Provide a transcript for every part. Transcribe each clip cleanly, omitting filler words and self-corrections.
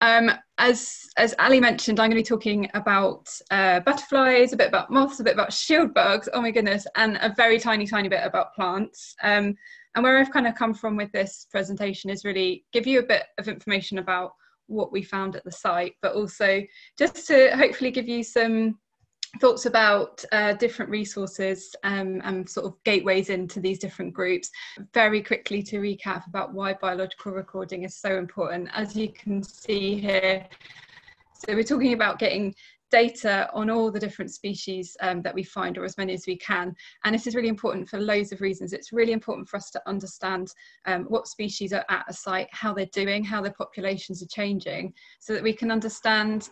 As Ali mentioned, I'm going to be talking about butterflies, a bit about moths, a bit about shield bugs, oh my goodness, and a very tiny bit about plants. And where I've kind of come from with this presentation is really give you a bit of information about what we found at the site, but also just to hopefully give you some thoughts about different resources and sort of gateways into these different groups. Very quickly to recap about why biological recording is so important. As you can see here, so we're talking about getting data on all the different species that we find, or as many as we can. And this is really important for loads of reasons. It's really important for us to understand what species are at a site, how they're doing, how their populations are changing, so that we can understand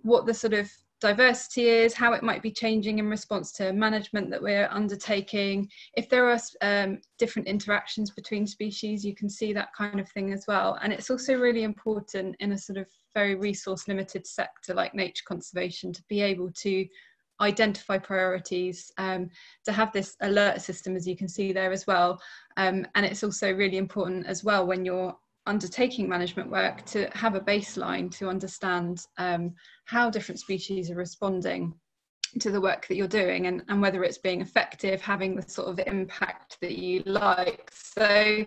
what the sort of diversity is, how it might be changing in response to management that we're undertaking. If there are different interactions between species, you can see that kind of thing as well. And it's also really important in a sort of very resource limited sector like nature conservation to be able to identify priorities, to have this alert system, as you can see there as well. And it's also really important as well when you're undertaking management work to have a baseline to understand how different species are responding to the work that you're doing, and whether it's being effective, having the sort of impact that you like. So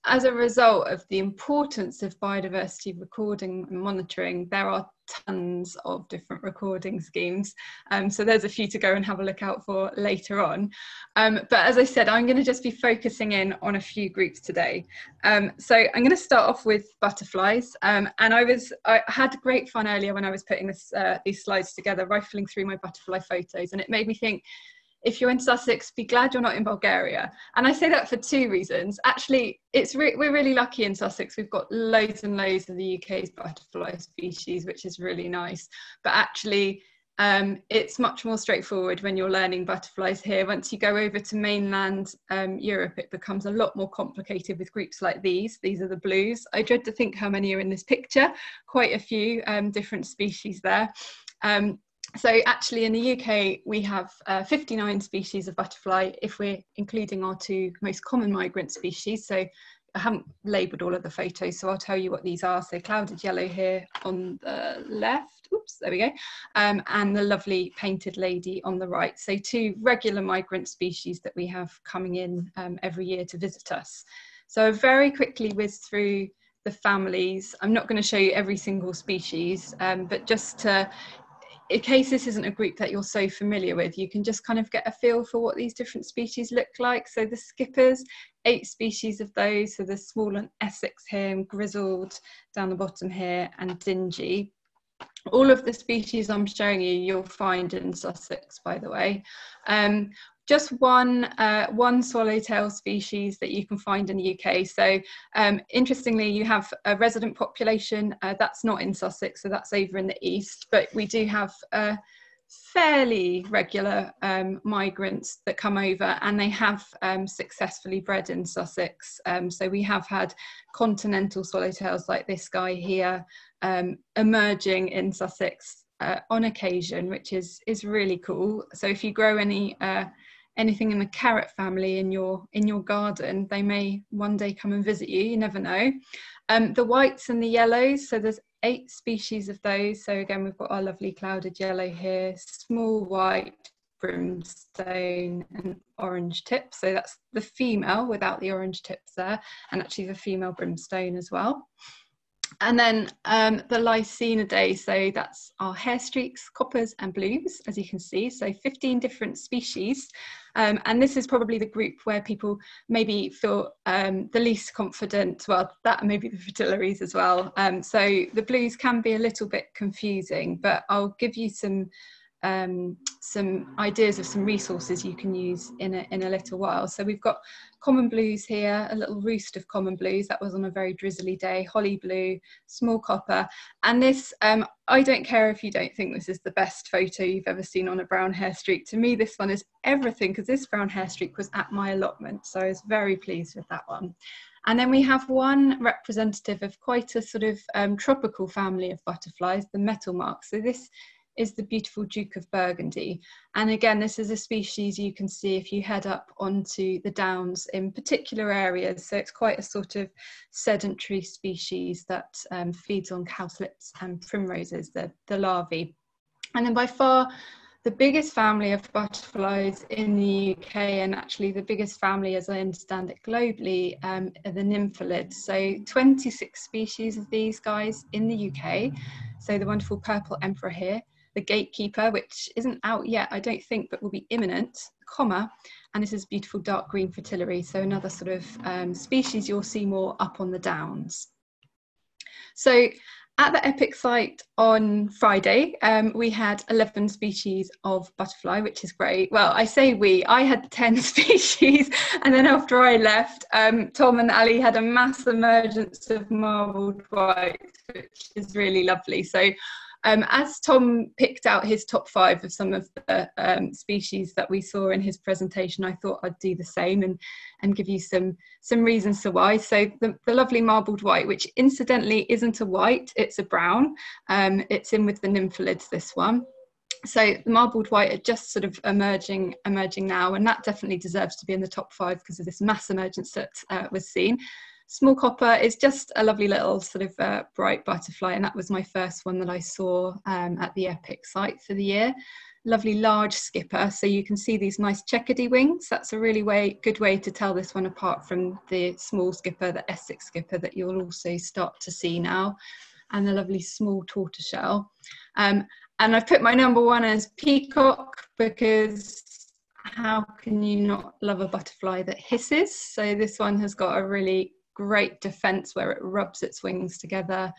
as a result of the importance of biodiversity recording and monitoring, there are tons of different recording schemes. So there's a few to go and have a look out for later on. But as I said, I'm going to just be focusing in on a few groups today. So I'm going to start off with butterflies. And I had great fun earlier when I was putting these slides together, rifling through my butterfly photos, and it made me think, if you're in Sussex, be glad you're not in Bulgaria. And I say that for two reasons. Actually, we're really lucky in Sussex. We've got loads and loads of the UK's butterfly species, which is really nice. But actually, it's much more straightforward when you're learning butterflies here. Once you go over to mainland Europe, it becomes a lot more complicated with groups like these. These are the blues. I dread to think how many are in this picture. Quite a few different species there. So actually in the UK, we have 59 species of butterfly, if we're including our two most common migrant species. So I haven't labelled all of the photos, so I'll tell you what these are. So clouded yellow here on the left, oops, there we go, and the lovely painted lady on the right. So two regular migrant species that we have coming in every year to visit us. So I very quickly whiz through the families. I'm not going to show you every single species, but just to, in case this isn't a group that you're so familiar with, you can just kind of get a feel for what these different species look like. So the skippers, 8 species of those. So there's small and Essex here, and grizzled down the bottom here, and dingy. All of the species I'm showing you, you'll find in Sussex, by the way. Just one swallowtail species that you can find in the UK. So interestingly, you have a resident population that's not in Sussex, so that's over in the east, but we do have fairly regular migrants that come over, and they have successfully bred in Sussex. So we have had continental swallowtails like this guy here emerging in Sussex on occasion, which is really cool. So if you grow anything in the carrot family in your garden, they may one day come and visit you, you never know. The whites and the yellows, so there's 8 species of those. So again, we've got our lovely clouded yellow here, small white, brimstone and orange tip. So that's the female without the orange tips there, and actually the female brimstone as well. And then the Lycaenidae, so that's our hairstreaks, coppers and blues, as you can see. So 15 different species. And this is probably the group where people maybe feel the least confident. Well, that and maybe the fritillaries as well. So the blues can be a little bit confusing, but I'll give you some ideas of some resources you can use in a little while. So we've got common blues here, a little roost of common blues. That was on a very drizzly day. Holly blue, small copper. And this, I don't care if you don't think this is the best photo you've ever seen on a brown hair streak. To me, this one is everything, because this brown hair streak was at my allotment. So I was very pleased with that one. And then we have one representative of quite a sort of tropical family of butterflies, the metal marks. So this is the beautiful Duke of Burgundy. And again, this is a species you can see if you head up onto the downs in particular areas. So it's quite a sort of sedentary species that feeds on cowslips and primroses, the larvae. And then by far the biggest family of butterflies in the UK, and actually the biggest family as I understand it globally, are the Nymphalidae. So 26 species of these guys in the UK. So the wonderful purple emperor here, the gatekeeper, which isn't out yet, I don't think, but will be imminent, comma, and this is beautiful dark green fritillary. So another sort of species you'll see more up on the downs. So at the Epic site on Friday, we had 11 species of butterfly, which is great. Well, I say I had 10 species, and then after I left, Tom and Ali had a mass emergence of marbled white, which is really lovely. So as Tom picked out his top 5 of some of the species that we saw in his presentation, I thought I'd do the same and give you some reasons to why. So the lovely marbled white, which incidentally isn't a white, it's a brown. It's in with the Nymphalidae, this one. So the marbled white are just sort of emerging now, and that definitely deserves to be in the top 5 because of this mass emergence that was seen. Small copper is just a lovely little sort of bright butterfly, and that was my first one that I saw at the Epic site for the year. Lovely large skipper, so you can see these nice checkedy wings. That's a really good way to tell this one apart from the small skipper, the Essex skipper, that you'll also start to see now, and the lovely small tortoiseshell. And I've put my number 1 as peacock because how can you not love a butterfly that hisses? So this one has got a really great defense where it rubs its wings together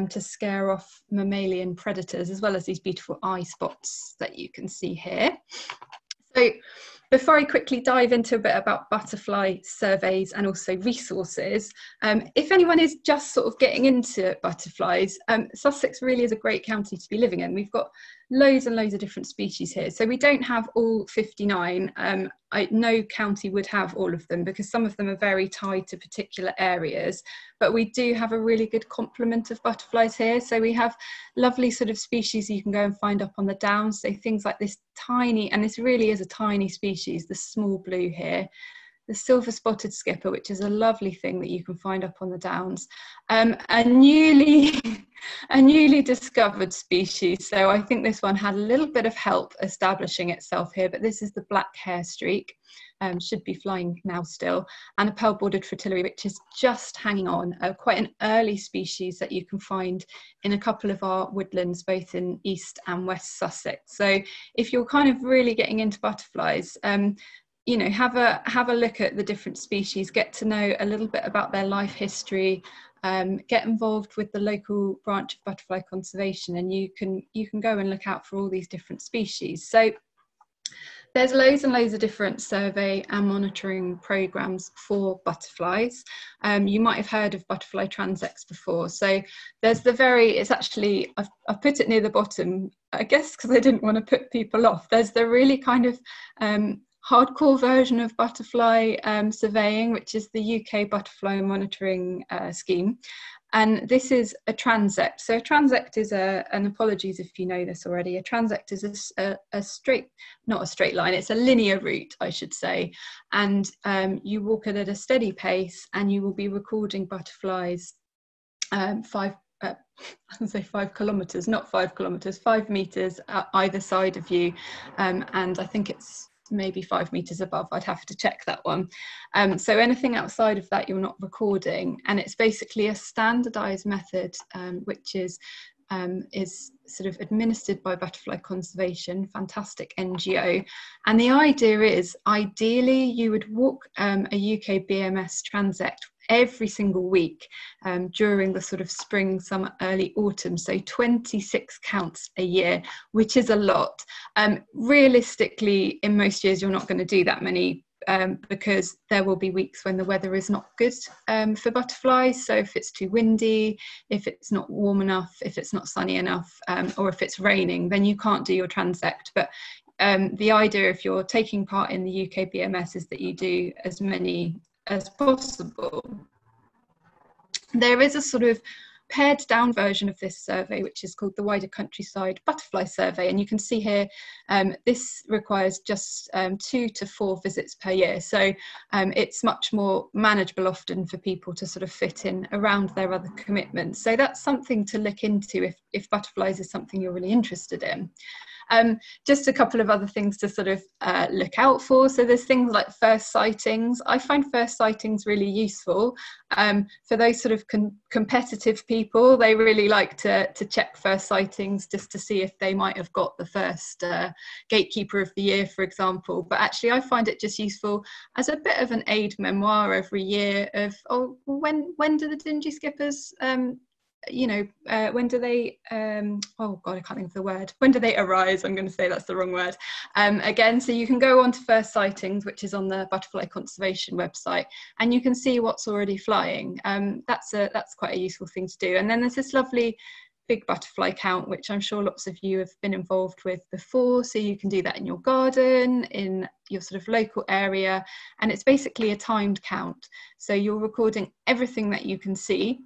to scare off mammalian predators, as well as these beautiful eye spots that you can see here. So before I quickly dive into a bit about butterfly surveys and also resources, if anyone is just sort of getting into butterflies, Sussex really is a great county to be living in. We've got loads and loads of different species here. So we don't have all 59. No county would have all of them because some of them are very tied to particular areas, but we do have a really good complement of butterflies here. So we have lovely sort of species you can go and find up on the downs. So things like this tiny, and this really is a tiny species, the small blue here, the silver spotted skipper, which is a lovely thing that you can find up on the downs. A newly discovered species, so I think this one had a little bit of help establishing itself here, but this is the black hairstreak, should be flying now still, and a pearl-bordered fritillary, which is just hanging on, quite an early species that you can find in a couple of our woodlands, both in East and West Sussex. So if you're kind of really getting into butterflies, you know, have a look at the different species, get to know a little bit about their life history, get involved with the local branch of butterfly conservation, and you can go and look out for all these different species. So there's loads and loads of different survey and monitoring programs for butterflies. You might have heard of butterfly transects before. So there's it's actually, I've put it near the bottom, I guess because I didn't want to put people off. There's the really kind of hardcore version of butterfly surveying, which is the UK Butterfly Monitoring Scheme. And this is a transect. So a transect is and apologies if you know this already, a transect is a straight, not a straight line, it's a linear route, I should say. And you walk it at a steady pace and you will be recording butterflies 5 kilometres, not 5 kilometres, 5 metres either side of you. And I think it's maybe 5 meters above. I'd have to check that one. So anything outside of that you're not recording, and it's basically a standardized method which is sort of administered by Butterfly Conservation, fantastic NGO. And the idea is, ideally you would walk a UK BMS transect every single week during the sort of spring, summer, early autumn. So 26 counts a year, which is a lot. Realistically, in most years, you're not going to do that many because there will be weeks when the weather is not good for butterflies. So if it's too windy, if it's not warm enough, if it's not sunny enough, or if it's raining, then you can't do your transect. But the idea, if you're taking part in the UK BMS, is that you do as many as possible. There is a sort of pared down version of this survey, which is called the Wider Countryside Butterfly Survey. And you can see here, this requires just 2 to 4 visits per year. So it's much more manageable often for people to sort of fit in around their other commitments. So that's something to look into if butterflies is something you're really interested in. Just a couple of other things to sort of look out for. So there's things like first sightings. I find first sightings really useful. For those sort of competitive people, they really like to check first sightings just to see if they might have got the first gatekeeper of the year, for example. But actually I find it just useful as a bit of an aid memoir every year of, oh, when do the dingy skippers you know, when do they, oh God, I can't think of the word. When do they arise? I'm going to say that's the wrong word. Again, so you can go on to first sightings, which is on the Butterfly Conservation website, and you can see what's already flying. That's quite a useful thing to do. And then there's this lovely big butterfly count, which I'm sure lots of you have been involved with before. So you can do that in your garden, in your sort of local area, and it's basically a timed count. So you're recording everything that you can see,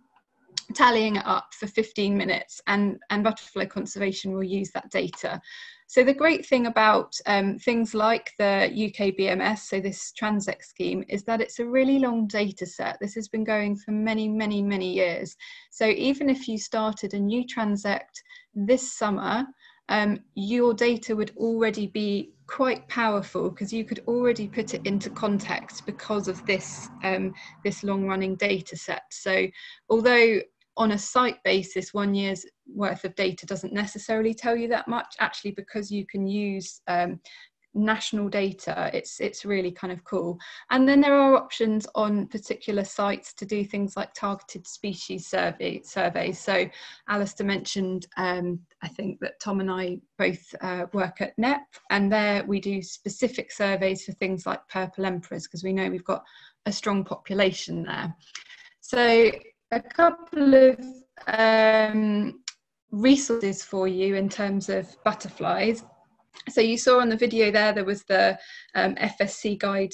tallying it up for 15 minutes, and Butterfly Conservation will use that data. So the great thing about things like the UK BMS, so this transect scheme, is that it's a really long data set. This has been going for many, many, many years. So even if you started a new transect this summer, your data would already be quite powerful because you could already put it into context because of this, this long-running data set. So although on a site basis, 1 year's worth of data doesn't necessarily tell you that much, actually, because you can use national data, it's really kind of cool. And then there are options on particular sites to do things like targeted species surveys. So Alistair mentioned, I think that Tom and I both work at NEP, and there we do specific surveys for things like purple emperors, because we know we've got a strong population there. So a couple of resources for you in terms of butterflies. So you saw on the video there was the FSC guide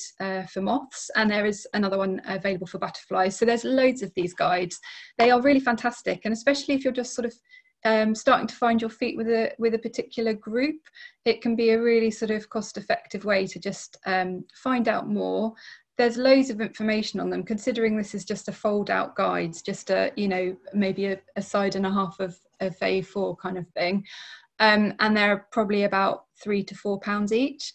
for moths, and there is another one available for butterflies. So there's loads of these guides. They are really fantastic, and especially if you're just sort of starting to find your feet with a particular group, it can be a really sort of cost-effective way to just find out more. There's loads of information on them, considering this is just a fold-out guide, just a, you know, maybe a side and a half of A4 kind of thing. And they're probably about £3 to £4 each.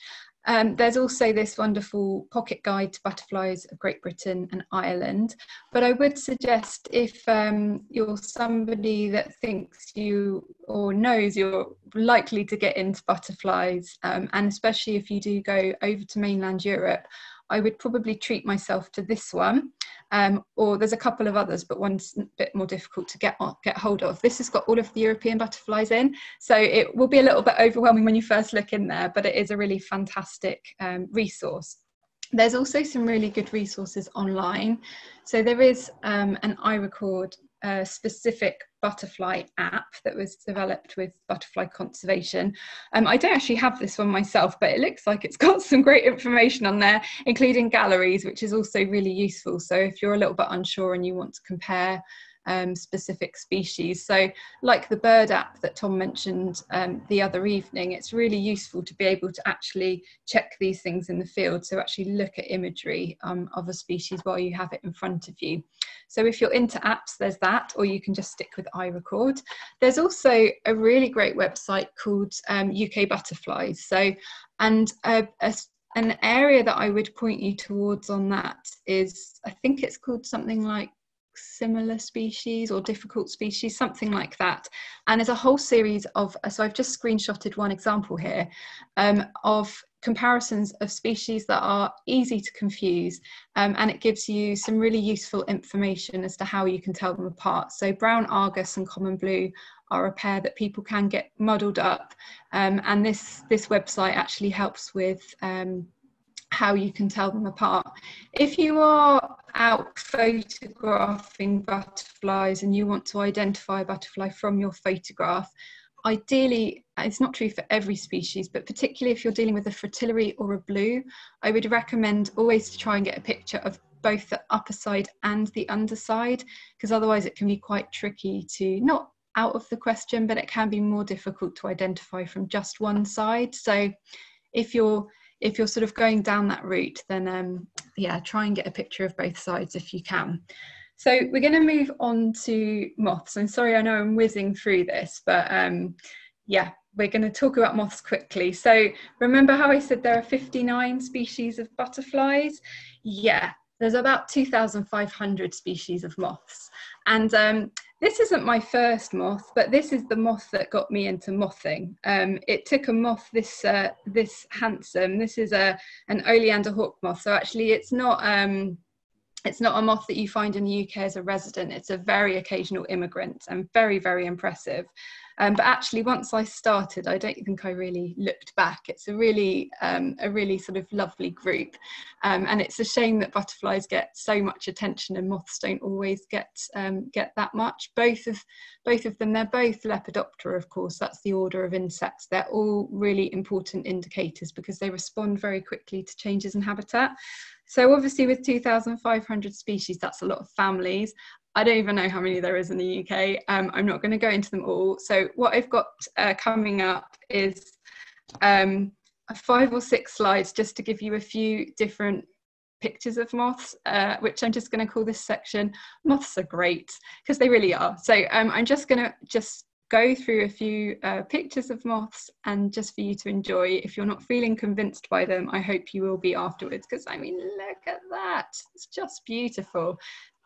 There's also this wonderful pocket guide to butterflies of Great Britain and Ireland. But I would suggest, if you're somebody that thinks you or knows you're likely to get into butterflies, and especially if you do go over to mainland Europe, I would probably treat myself to this one, or there's a couple of others, but one's a bit more difficult to get hold of. This has got all of the European butterflies in, so it will be a little bit overwhelming when you first look in there, but it is a really fantastic resource. There's also some really good resources online. So there is an iRecord specific butterfly app that was developed with Butterfly Conservation. I don't actually have this one myself, but it looks like it's got some great information on there, including galleries, which is also really useful. So if you're a little bit unsure and you want to compare specific species, so like the bird app that Tom mentioned the other evening, it's really useful to be able to actually check these things in the field, so actually look at imagery of a species while you have it in front of you. So if you're into apps, there's that, or you can just stick with iRecord. There's also a really great website called UK Butterflies. So, and an area that I would point you towards on that is, I think it's called something like similar species or difficult species, something like that. And there's a whole series of, so I've just screenshotted one example here of comparisons of species that are easy to confuse, and it gives you some really useful information as to how you can tell them apart. So brown argus and common blue are a pair that people can get muddled up, and this website actually helps with how you can tell them apart. If you are out photographing butterflies and you want to identify a butterfly from your photograph, ideally, it's not true for every species, but particularly if you're dealing with a fritillary or a blue, I would recommend always to try and get a picture of both the upper side and the underside, because otherwise it can be quite tricky to, not out of the question, but it can be more difficult to identify from just one side. So if you're sort of going down that route, then yeah, try and get a picture of both sides if you can. So we're going to move on to moths. I'm sorry, I know I'm whizzing through this, but yeah, we're going to talk about moths quickly. So remember how I said there are 59 species of butterflies? Yeah, there's about 2,500 species of moths. And this isn't my first moth, but this is the moth that got me into mothing. It took a moth this handsome. This is an oleander hawk moth. So actually it's not a moth that you find in the UK as a resident. It's a very occasional immigrant and very, very impressive. But actually, once I started, I don't think I really looked back. It's a really sort of lovely group. And it's a shame that butterflies get so much attention and moths don't always get that much. Both of them, they're both Lepidoptera, of course. That's the order of insects. They're all really important indicators because they respond very quickly to changes in habitat. So obviously with 2,500 species, that's a lot of families. I don't even know how many there is in the UK. I'm not going to go into them all. So what I've got coming up is 5 or 6 slides just to give you a few different pictures of moths, which I'm just going to call this section Moths Are Great, because they really are. So I'm just going to go through a few pictures of moths, and just for you to enjoy. If you're not feeling convinced by them, I hope you will be afterwards, because I mean, look at that. It's just beautiful.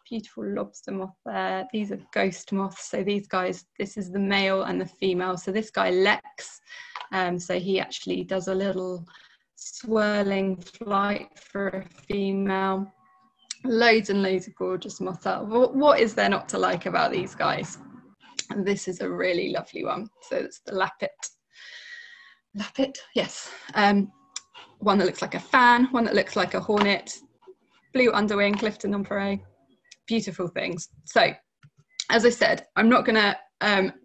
Beautiful lobster moth there. These are ghost moths. So these guys, this is the male and the female. So this guy Lex, so he actually does a little swirling flight for a female. Loads and loads of gorgeous moths out. What is there not to like about these guys? And this is a really lovely one. So it's the Lapit, yes. One that looks like a fan, one that looks like a hornet, blue underwing, Clifton nonpareil. Beautiful things. So as I said, I'm not going to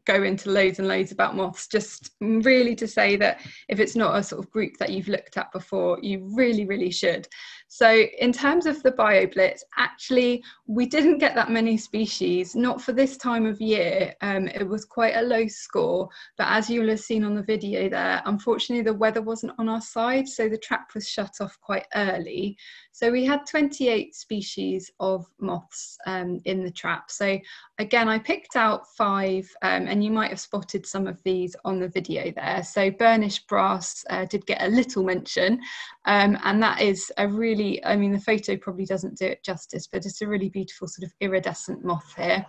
go into loads and loads about moths, just really to say that if it's not a sort of group that you've looked at before, you really, really should. So in terms of the Bioblitz, actually, we didn't get that many species, not for this time of year. It was quite a low score, but as you'll have seen on the video there, unfortunately, the weather wasn't on our side, so the trap was shut off quite early. So we had 28 species of moths in the trap. So again, I picked out 5, and you might have spotted some of these on the video there. So burnished brass did get a little mention, and that is a really, I mean, the photo probably doesn't do it justice, but it's a really beautiful sort of iridescent moth here.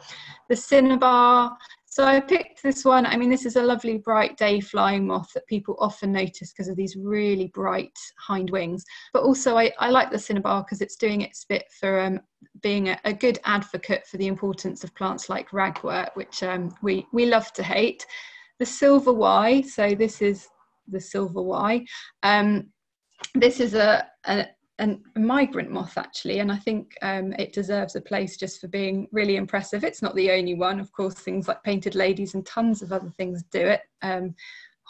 The cinnabar. So I picked this one. I mean, this is a lovely bright day flying moth that people often notice because of these really bright hind wings. But also I like the cinnabar because it's doing its bit for being a good advocate for the importance of plants like ragwort, which we love to hate. The silver Y, so this is the silver Y. This is a migrant moth actually, and I think it deserves a place just for being really impressive. It's not the only one, of course. Things like painted ladies and tons of other things do it.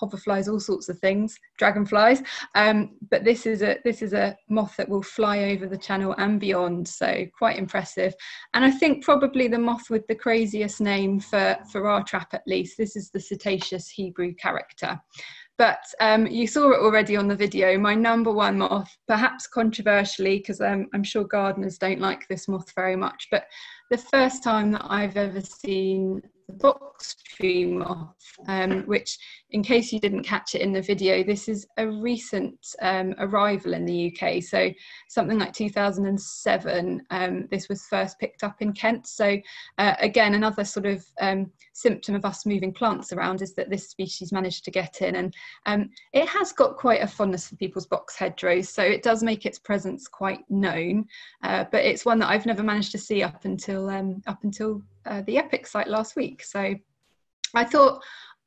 Hoverflies, all sorts of things, dragonflies. But this is a moth that will fly over the channel and beyond, so quite impressive. And I think probably the moth with the craziest name for our trap, at least. This is the Cetaceous Hebrew character. But you saw it already on the video, my number 1 moth, perhaps controversially, because I'm sure gardeners don't like this moth very much, but the first time that I've ever seen the box tree moth, which, in case you didn't catch it in the video, this is a recent arrival in the UK. So something like 2007, this was first picked up in Kent. So again, another sort of symptom of us moving plants around is that this species managed to get in, and it has got quite a fondness for people's box hedgerows, so it does make its presence quite known, but it's one that I've never managed to see up until the Epic site last week. So I thought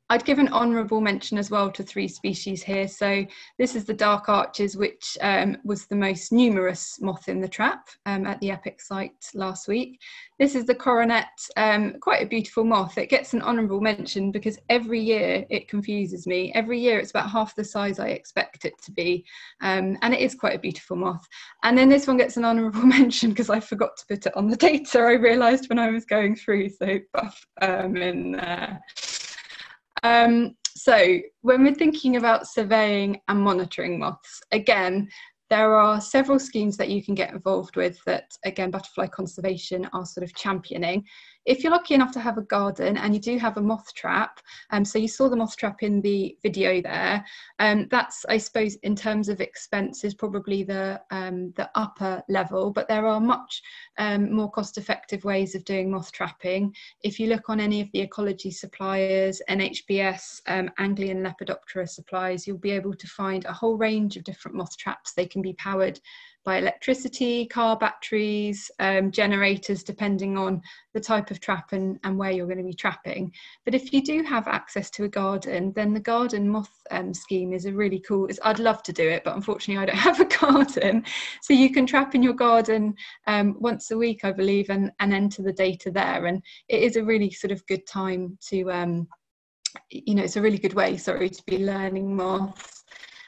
I'd give an honourable mention as well to 3 species here. So this is the dark arches, which was the most numerous moth in the trap at the Epic site last week. This is the coronet, quite a beautiful moth. It gets an honourable mention because every year it confuses me. Every year it's about half the size I expect it to be, and it is quite a beautiful moth. And then this one gets an honourable mention because I forgot to put it on the data, I realised when I was going through, so buff in there. So when we're thinking about surveying and monitoring moths, again, there are several schemes that you can get involved with that, again, Butterfly Conservation are sort of championing. If you're lucky enough to have a garden and you do have a moth trap, so you saw the moth trap in the video there, that's, I suppose, in terms of expense is probably the upper level, but there are much more cost-effective ways of doing moth trapping. If you look on any of the ecology suppliers, NHBS, Anglian Lepidoptera supplies, you'll be able to find a whole range of different moth traps. They can be powered by electricity, car batteries, generators, depending on the type of trap and where you're going to be trapping. But if you do have access to a garden, then the garden moth scheme is a really cool, I'd love to do it, but unfortunately I don't have a garden. So you can trap in your garden once a week, I believe, and enter the data there. And it is a really sort of good time to, you know, it's a really good way, sorry, to be learning moths.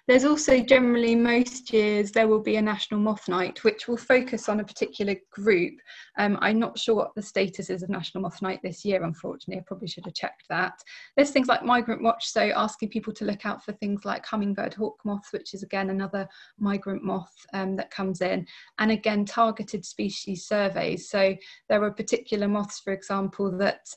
There's also generally most years there will be a national moth night which will focus on a particular group. I'm not sure what the status is of National Moth Night this year, unfortunately. I probably should have checked that. There's things like Migrant Watch, so asking people to look out for things like hummingbird hawk moth, which is again another migrant moth that comes in, and again targeted species surveys. So there are particular moths, for example, that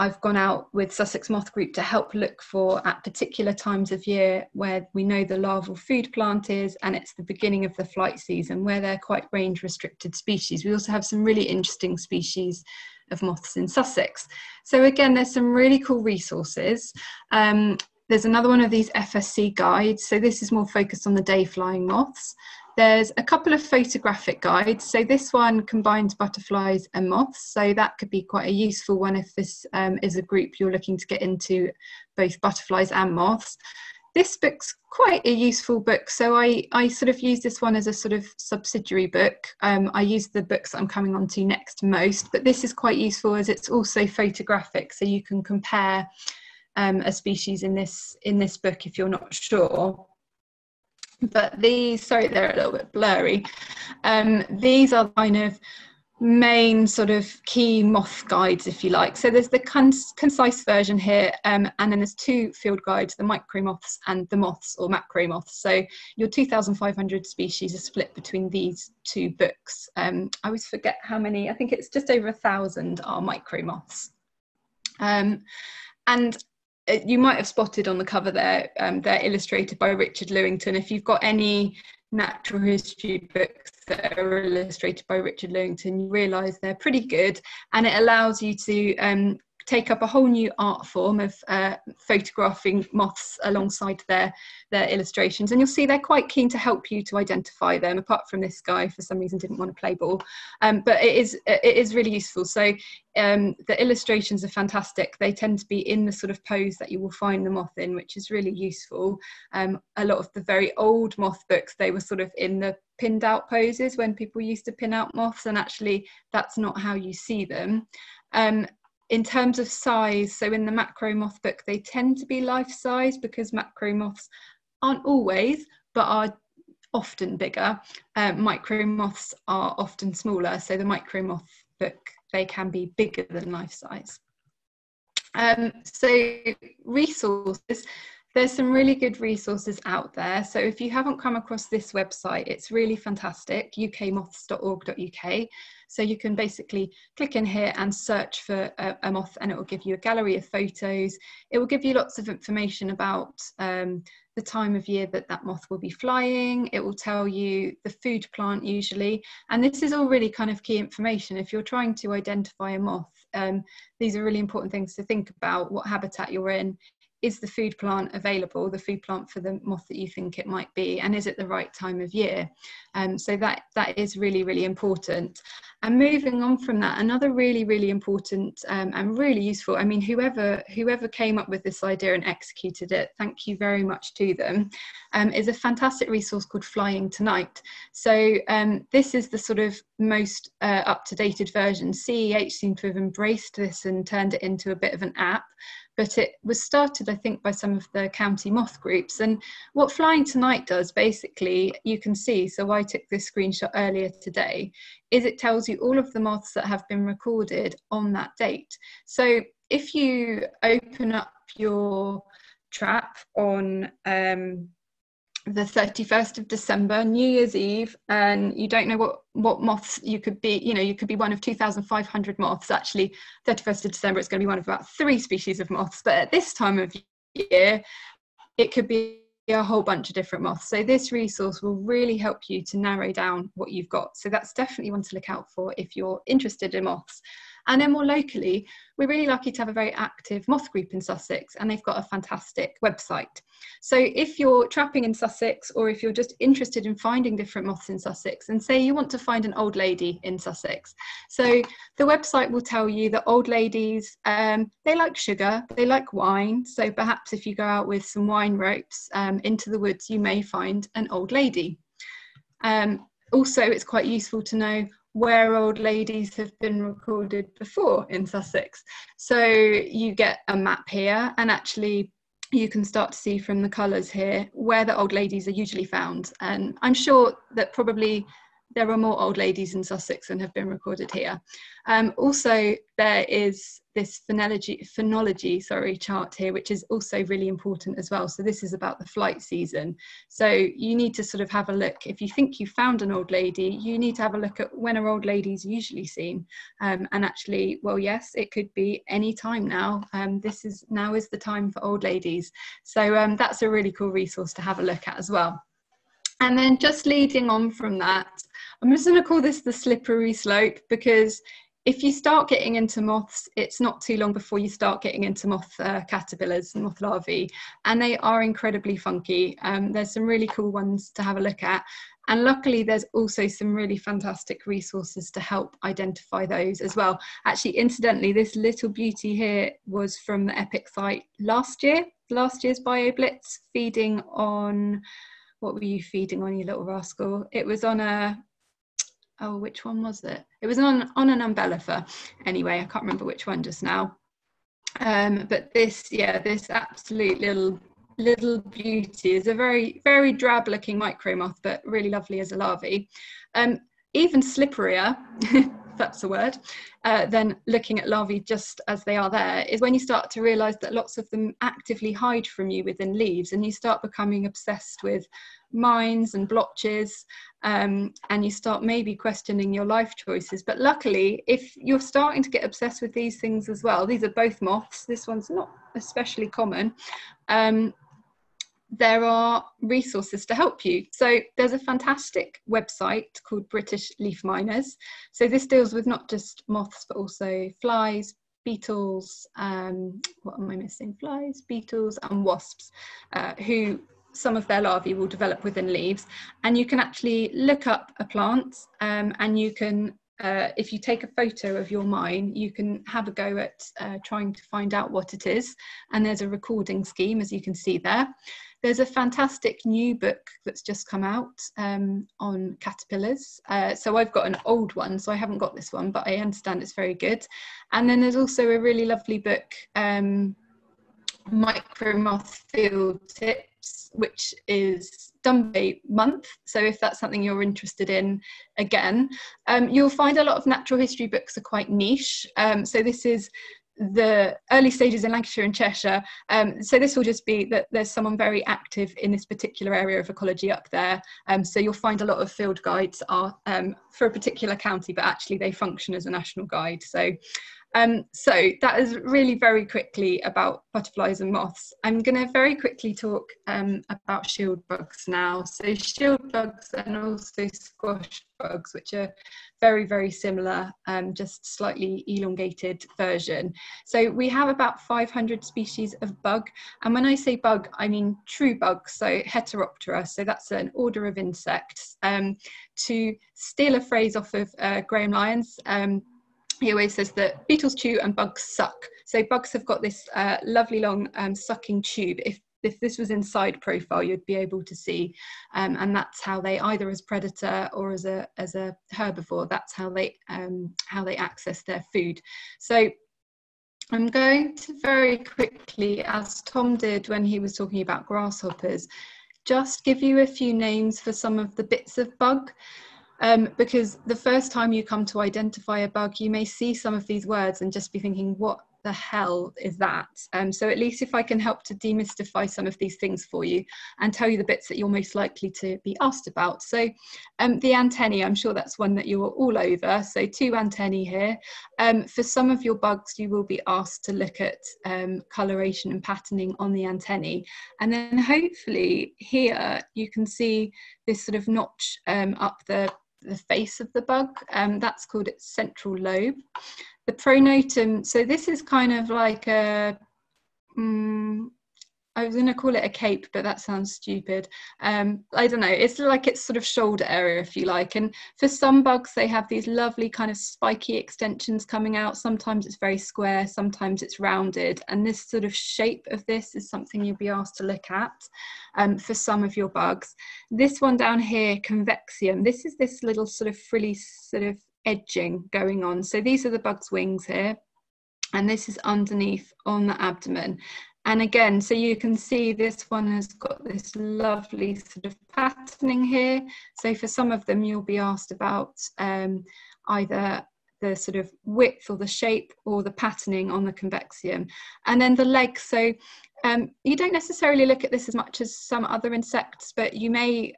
I've gone out with Sussex Moth Group to help look for at particular times of year where we know the larval food plant is, and it's the beginning of the flight season where they're quite range restricted species. We also have some really interesting species of moths in Sussex. So again, there's some really cool resources. There's another one of these FSC guides. So this is more focused on the day flying moths. There's a couple of photographic guides. So this one combines butterflies and moths. So that could be quite a useful one if this is a group you're looking to get into both butterflies and moths. This book's quite a useful book. So I sort of use this one as a sort of subsidiary book. I use the books that I'm coming on to next most, but this is quite useful as it's also photographic. So you can compare a species in this book if you're not sure. But these, sorry, they're a little bit blurry. These are kind of main sort of key moth guides, if you like. So there's the concise version here, and then there's 2 field guides, the micro moths and the moths or macro moths. So your 2,500 species are split between these 2 books. I always forget how many, I think it's just over 1,000 are micro moths. And you might have spotted on the cover there, they're illustrated by Richard Lewington. If you've got any natural history books that are illustrated by Richard Lewington, you realise they're pretty good, and it allows you to take up a whole new art form of photographing moths alongside their illustrations, and you'll see they're quite keen to help you to identify them, apart from this guy for some reason didn't want to play ball, but it is really useful. So the illustrations are fantastic. They tend to be in the sort of pose that you will find the moth in, which is really useful. A lot of the very old moth books, they were sort of in the pinned out poses when people used to pin out moths, and actually that's not how you see them. In terms of size, so in the macro moth book, they tend to be life size because macro moths aren't always, but are often bigger. Micro moths are often smaller. So the micro moth book, they can be bigger than life size. So resources, there's some really good resources out there. So if you haven't come across this website, it's really fantastic, ukmoths.org.uk. So you can basically click in here and search for a moth, and it will give you a gallery of photos. It will give you lots of information about the time of year that moth will be flying. It will tell you the food plant usually. And this is all really kind of key information. If you're trying to identify a moth, these are really important things to think about. What habitat you're in. Is the food plant available, the food plant for the moth that you think it might be, and is it the right time of year? So that is really, really important. And moving on from that, another really, really important and really useful, I mean, whoever came up with this idea and executed it, thank you very much to them, is a fantastic resource called Flying Tonight. So this is the sort of most up-to-date version. CEH seem to have embraced this and turned it into a bit of an app. But it was started, I think, by some of the county moth groups. And what Flying Tonight does, basically, you can see, so I took this screenshot earlier today, is it tells you all of the moths that have been recorded on that date. So if you open up your trap on the 31st of December, New Year's Eve, and you don't know what moths you could be, you know, you could be one of 2,500 moths. Actually, 31st of December, it's going to be one of about 3 species of moths. But at this time of year, it could be a whole bunch of different moths. So this resource will really help you to narrow down what you've got. So that's definitely one to look out for if you're interested in moths. And then more locally, we're really lucky to have a very active moth group in Sussex, and they've got a fantastic website. So if you're trapping in Sussex, or if you're just interested in finding different moths in Sussex, and say you want to find an old lady in Sussex, so the website will tell you that old ladies, they like sugar, they like wine. So perhaps if you go out with some wine ropes into the woods, you may find an old lady. Also, it's quite useful to know where old ladies have been recorded before in Sussex. So you get a map here, and actually you can start to see from the colours here where the old ladies are usually found. And I'm sure that probably there are more old ladies in Sussex than have been recorded here. Also, there is this phenology chart here, which is also really important as well. So this is about the flight season. So you need to sort of have a look. If you think you found an old lady, you need to have a look at when are old ladies usually seen. And actually, well, yes, it could be any time now. Now is the time for old ladies. So that's a really cool resource to have a look at as well. And then just leading on from that, I'm just going to call this the slippery slope, because if you start getting into moths, it's not too long before you start getting into moth caterpillars and moth larvae, and they are incredibly funky. There's some really cool ones to have a look at. And luckily, there's also some really fantastic resources to help identify those as well. Actually, incidentally, this little beauty here was from the EPIC site last year's Bioblitz, feeding on, what were you feeding on, you little rascal? It was on a, oh, which one was it? It was on an umbellifer. Anyway, I can't remember which one just now. But this, yeah, this absolute little beauty is a very, very drab looking micro moth, but really lovely as a larvae. Even slipperier, if that's a word, then looking at larvae just as they are there, is when you start to realise that lots of them actively hide from you within leaves, and you start becoming obsessed with mines and blotches, and you start maybe questioning your life choices. But luckily, if you're starting to get obsessed with these things as well, these are both moths, this one's not especially common, there are resources to help you. So there's a fantastic website called British Leaf Miners. So this deals with not just moths, but also flies, beetles, what am I missing? Flies, beetles and wasps, who some of their larvae will develop within leaves. And you can actually look up a plant, and you can, if you take a photo of your mine, you can have a go at trying to find out what it is. And there's a recording scheme, as you can see there. There's a fantastic new book that's just come out on caterpillars. So I've got an old one, so I haven't got this one, but I understand it's very good. And then there's also a really lovely book, Micro Moth Field Tips, which is done by month. So if that's something you're interested in, again, you'll find a lot of natural history books are quite niche. So this is the early stages in Lancashire and Cheshire. So this will just be that there's someone very active in this particular area of ecology up there. So you'll find a lot of field guides are for a particular county, but actually they function as a national guide. So So that is really very quickly about butterflies and moths. I'm going to very quickly talk about shieldbugs now. So shieldbugs and also squash bugs, which are very, very similar, just slightly elongated version. So we have about 500 species of bug. And when I say bug, I mean true bugs, so Heteroptera. So that's an order of insects. To steal a phrase off of Graham Lyons, he always says that beetles chew and bugs suck. So bugs have got this lovely long sucking tube. If this was in side profile, you'd be able to see, and that's how they, either as predator or as a herbivore, that's how they access their food. So I'm going to very quickly, as Tom did when he was talking about grasshoppers, just give you a few names for some of the bits of bug. Because the first time you come to identify a bug, you may see some of these words and just be thinking, what the hell is that? So at least if I can help to demystify some of these things for you and tell you the bits that you're most likely to be asked about. So the antennae, I'm sure that's one that you're all over. So 2 antennae here. For some of your bugs, you will be asked to look at coloration and patterning on the antennae. And then hopefully here you can see this sort of notch up the face of the bug. That's called its central lobe. The pronotum, so this is kind of like a, I was going to call it a cape, but that sounds stupid. I don't know, it's like its sort of shoulder area, if you like. And for some bugs, they have these lovely kind of spiky extensions coming out. Sometimes it's very square, sometimes it's rounded. And this sort of shape of this is something you'll be asked to look at for some of your bugs. This one down here, convexium, this is this little sort of frilly sort of edging going on. So these are the bug's wings here, and this is underneath on the abdomen. And again, so you can see this one has got this lovely sort of patterning here. So for some of them, you'll be asked about either the sort of width or the shape or the patterning on the convexium. And then the legs, so you don't necessarily look at this as much as some other insects, but you may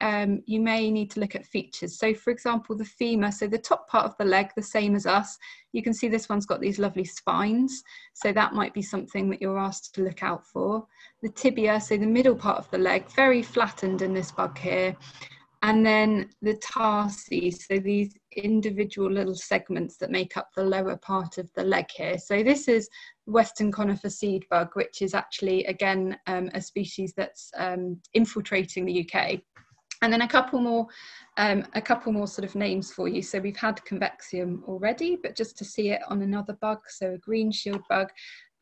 need to look at features. So for example, the femur, so the top part of the leg, the same as us, you can see this one's got these lovely spines. So that might be something that you're asked to look out for. The tibia, so the middle part of the leg, very flattened in this bug here. And then the tarsi, so these individual little segments that make up the lower part of the leg here. So this is Western conifer seed bug, which is actually, again, a species that's infiltrating the UK. And then a couple more sort of names for you. So we've had convexium already, but just to see it on another bug, so a green shield bug,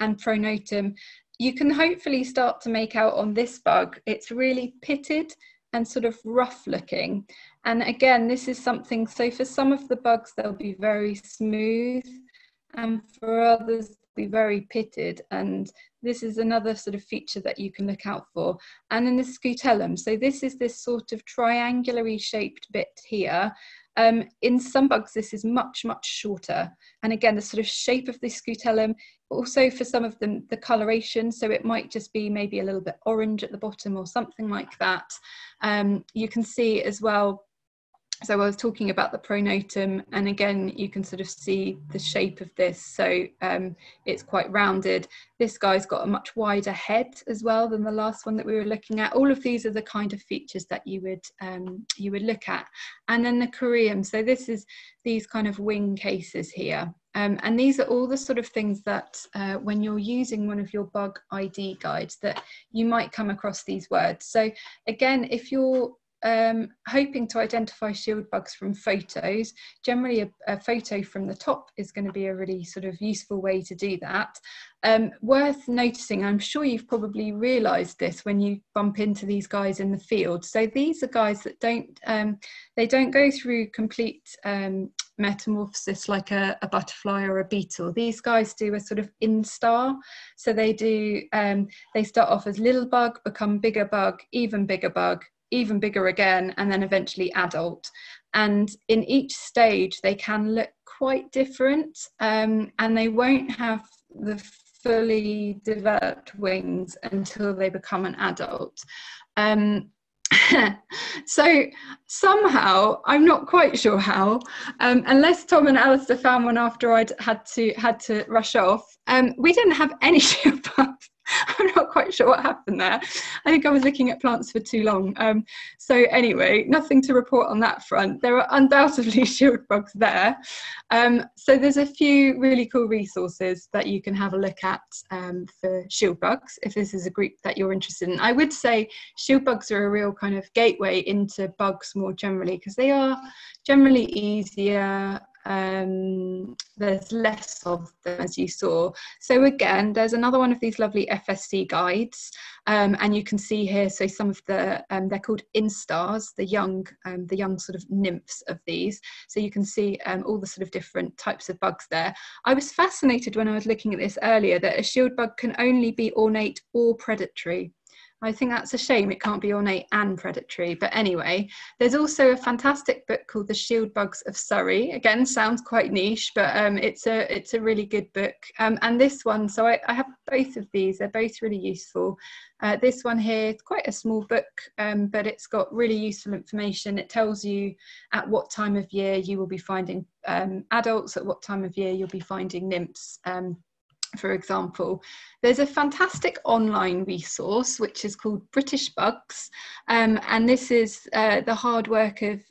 and pronotum. You can hopefully start to make out on this bug, it's really pitted and sort of rough looking. And again, this is something, so for some of the bugs, they'll be very smooth, and for others, be very pitted. And this is another sort of feature that you can look out for. And then the scutellum, so this is this sort of triangular-y shaped bit here. In some bugs, this is much, much shorter. And again, the sort of shape of the scutellum, also for some of them, the coloration, so it might just be maybe a little bit orange at the bottom or something like that. You can see as well, so I was talking about the pronotum, and again, you can sort of see the shape of this. So it's quite rounded. This guy's got a much wider head as well than the last one that we were looking at. All of these are the kind of features that you would look at. And then the corium. So this is these kind of wing cases here. And these are all the sort of things that when you're using one of your bug ID guides, that you might come across these words. So again, if you're hoping to identify shield bugs from photos, generally a photo from the top is going to be a really sort of useful way to do that. Worth noticing, I'm sure you've probably realised this when you bump into these guys in the field. So these are guys that don't go through complete metamorphosis like a butterfly or a beetle. These guys do a sort of instar. So they start off as little bug, become bigger bug, even bigger again, and then eventually adult. And in each stage, they can look quite different, and they won't have the fully developed wings until they become an adult. So somehow, I'm not quite sure how, unless Tom and Alistair found one after I'd had to rush off, we didn't have any shieldbugs. I'm not quite sure what happened there. I think I was looking at plants for too long. So anyway, nothing to report on that front. There are undoubtedly shieldbugs there. So there's a few really cool resources that you can have a look at for shieldbugs, if this is a group that you're interested in. I would say shieldbugs are a real kind of gateway into bugs more generally, because they are generally easier. There's less of them, as you saw. So again, there's another one of these lovely FSC guides, and you can see here, so some of the they're called instars, the young sort of nymphs of these. So you can see all the sort of different types of bugs there. I was fascinated when I was looking at this earlier that a shieldbug can only be ornate or predatory. I think that's a shame it can't be ornate and predatory. But anyway, there's also a fantastic book called The Shieldbugs of Surrey. Again, sounds quite niche, but it's a really good book. And this one, so I have both of these. They're both really useful. This one here, it's quite a small book, but it's got really useful information. It tells you at what time of year you will be finding adults, at what time of year you'll be finding nymphs. For example, there's a fantastic online resource which is called British Bugs, and this is the hard work of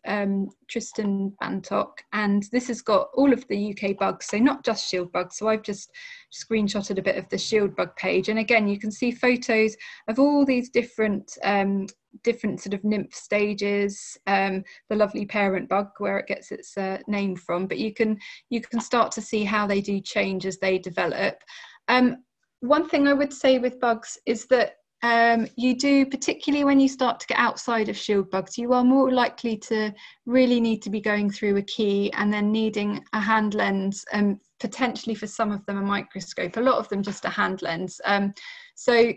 Tristan Bantock, and this has got all of the UK bugs, so not just shield bugs. So I've just screenshotted a bit of the shield bug page, and again you can see photos of all these different sort of nymph stages, the lovely parent bug where it gets its name from, but you can start to see how they do change as they develop. One thing I would say with bugs is that you do, particularly when you start to get outside of shield bugs, you are more likely to really need to be going through a key and then needing a hand lens, and potentially for some of them a microscope, a lot of them just a hand lens. So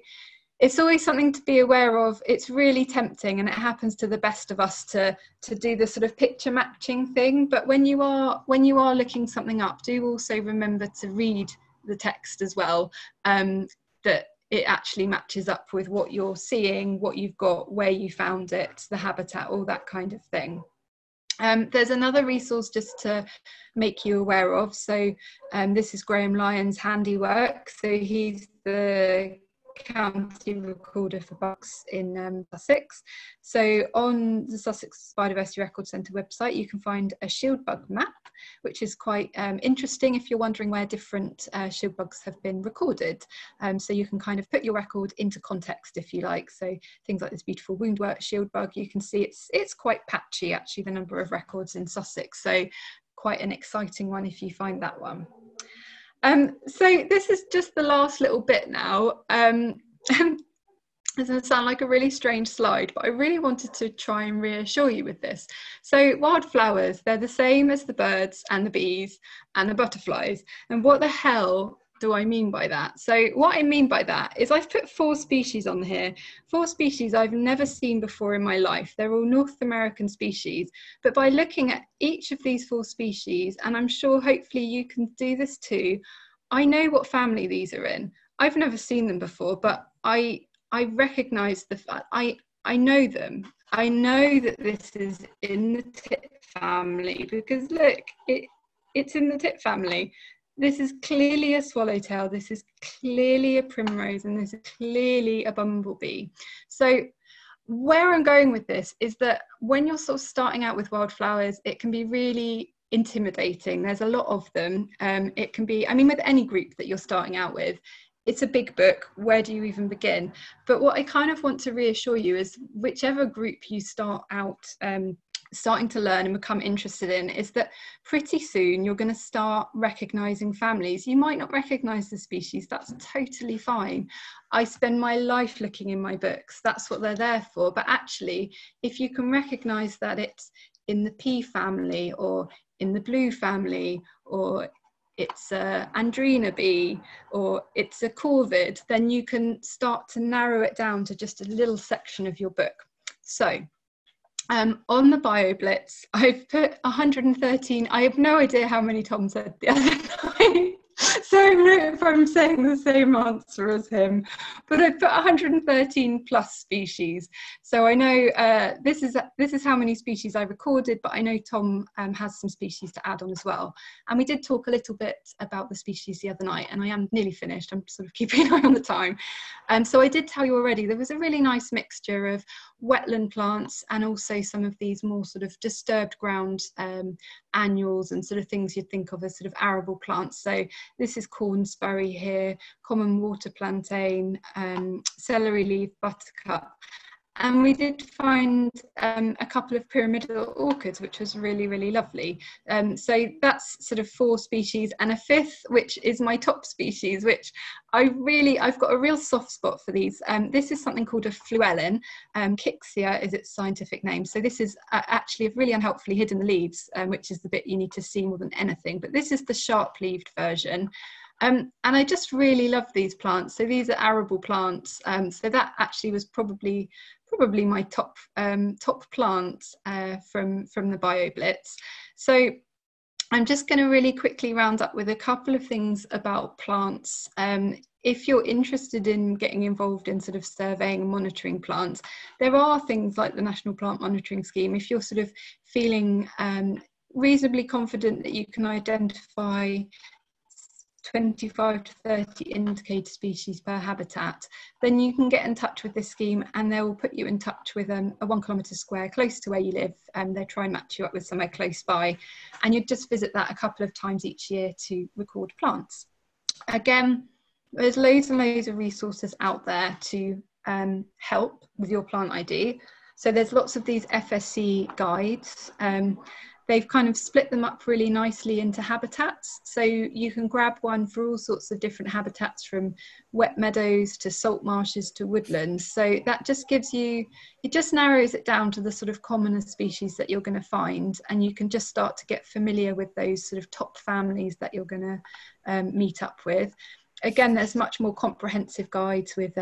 it's always something to be aware of. It's really tempting, and it happens to the best of us to do the sort of picture matching thing. But when you are looking something up, do also remember to read the text as well, that it actually matches up with what you're seeing, what you've got, where you found it, the habitat, all that kind of thing. There's another resource just to make you aware of. So this is Graham Lyon's handiwork. So he's the county recorder for bugs in Sussex. So on the Sussex Biodiversity Record Centre website, you can find a shield bug map, which is quite interesting if you're wondering where different shield bugs have been recorded. So you can kind of put your record into context, if you like. So things like this beautiful woundwort shield bug, you can see it's quite patchy, actually, the number of records in Sussex. So quite an exciting one if you find that one. So this is just the last little bit now. It's going to sound like a really strange slide, but I really wanted to try and reassure you with this. So wildflowers, they're the same as the birds and the bees and the butterflies. And what the hell do I mean by that? So what I mean by that is I've put 4 species on here, 4 species I've never seen before in my life. They're all North American species, but by looking at each of these 4 species, and I'm sure hopefully you can do this too, I know what family these are in. I've never seen them before, but I recognize the fact, I know them. I know that this is in the tit family because look, it's in the tit family. This is clearly a swallowtail, this is clearly a primrose, and this is clearly a bumblebee. So where I'm going with this is that when you're sort of starting out with wildflowers, it can be really intimidating. There's a lot of them. It can be, I mean, with any group that you're starting out with, it's a big book. Where do you even begin? But what I kind of want to reassure you is whichever group you start out starting to learn and become interested in, is that pretty soon you're going to start recognizing families. You might not recognize the species, that's totally fine. I spend my life looking in my books, that's what they're there for. But actually, if you can recognize that it's in the pea family or in the blue family, or it's a andrena bee, or it's a corvid, then you can start to narrow it down to just a little section of your book. So on the Bioblitz, I've put 113. I have no idea how many Tom said the other night. So if I'm saying the same answer as him, but I put 113 plus species. So I know this is how many species I recorded, but I know Tom has some species to add on as well. And we did talk a little bit about the species the other night, and I am nearly finished. I'm sort of keeping an eye on the time. So I did tell you already, there was a really nice mixture of wetland plants and also some of these more sort of disturbed ground annuals and sort of things you'd think of as sort of arable plants. So this is cornsbury here, common water plantain, celery leaf buttercup. And we did find a couple of pyramidal orchids, which was really, really lovely. So that's sort of 4 species, and a 5th, which is my top species, which I've got a real soft spot for these. This is something called a fluellen. Kixia is its scientific name. So this is actually really unhelpfully hid in the leaves, which is the bit you need to see more than anything. But this is the sharp-leaved version. And I just really love these plants. So these are arable plants. So that actually was probably my top plant from the Bioblitz. So I'm just going to really quickly round up with a couple of things about plants. If you're interested in getting involved in sort of surveying and monitoring plants, there are things like the National Plant Monitoring Scheme. If you're sort of feeling reasonably confident that you can identify 25 to 30 indicator species per habitat, then you can get in touch with this scheme and they will put you in touch with a 1 kilometre square close to where you live, and they try and match you up with somewhere close by, and you just visit that a couple of times each year to record plants. Again, there's loads and loads of resources out there to help with your plant ID. So there's lots of these FSC guides. They've kind of split them up really nicely into habitats. So you can grab one for all sorts of different habitats, from wet meadows to salt marshes to woodlands. So that just gives you, it just narrows it down to the sort of commoner species that you're going to find. And you can just start to get familiar with those sort of top families that you're going to meet up with. Again, there's much more comprehensive guides with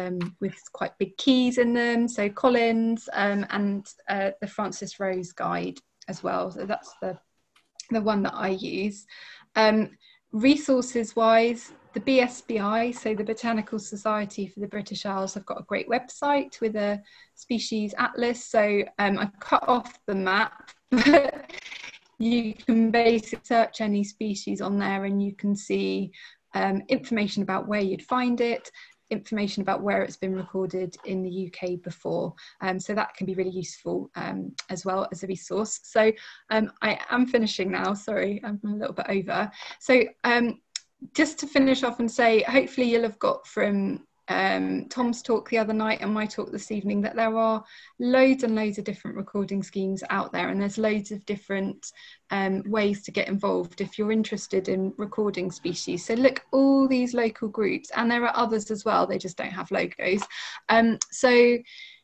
quite big keys in them. So Collins and the Francis Rose guide as well. So that's the one that I use. Resources wise, the BSBI, so the Botanical Society for the British Isles, have got a great website with a species atlas. So I cut off the map, but you can basically search any species on there and you can see information about where you'd find it, information about where it's been recorded in the UK before. So that can be really useful as well as a resource. So I am finishing now, sorry, I'm a little bit over. So just to finish off and say, hopefully you'll have got from Tom's talk the other night and my talk this evening that there are loads and loads of different recording schemes out there, and there's loads of different ways to get involved if you're interested in recording species. So look, all these local groups, and there are others as well, they just don't have logos. So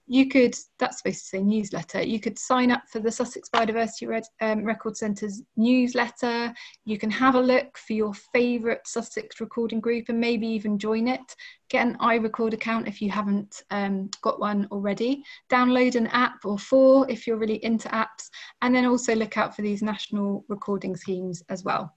you could, that's supposed to say newsletter, you could sign up for the Sussex Biodiversity Record Centre's newsletter. You can have a look for your favourite Sussex recording group and maybe even join it. Get an iRecord account if you haven't got one already. Download an app or 4 if you're really into apps, and then also look out for these national recording schemes as well.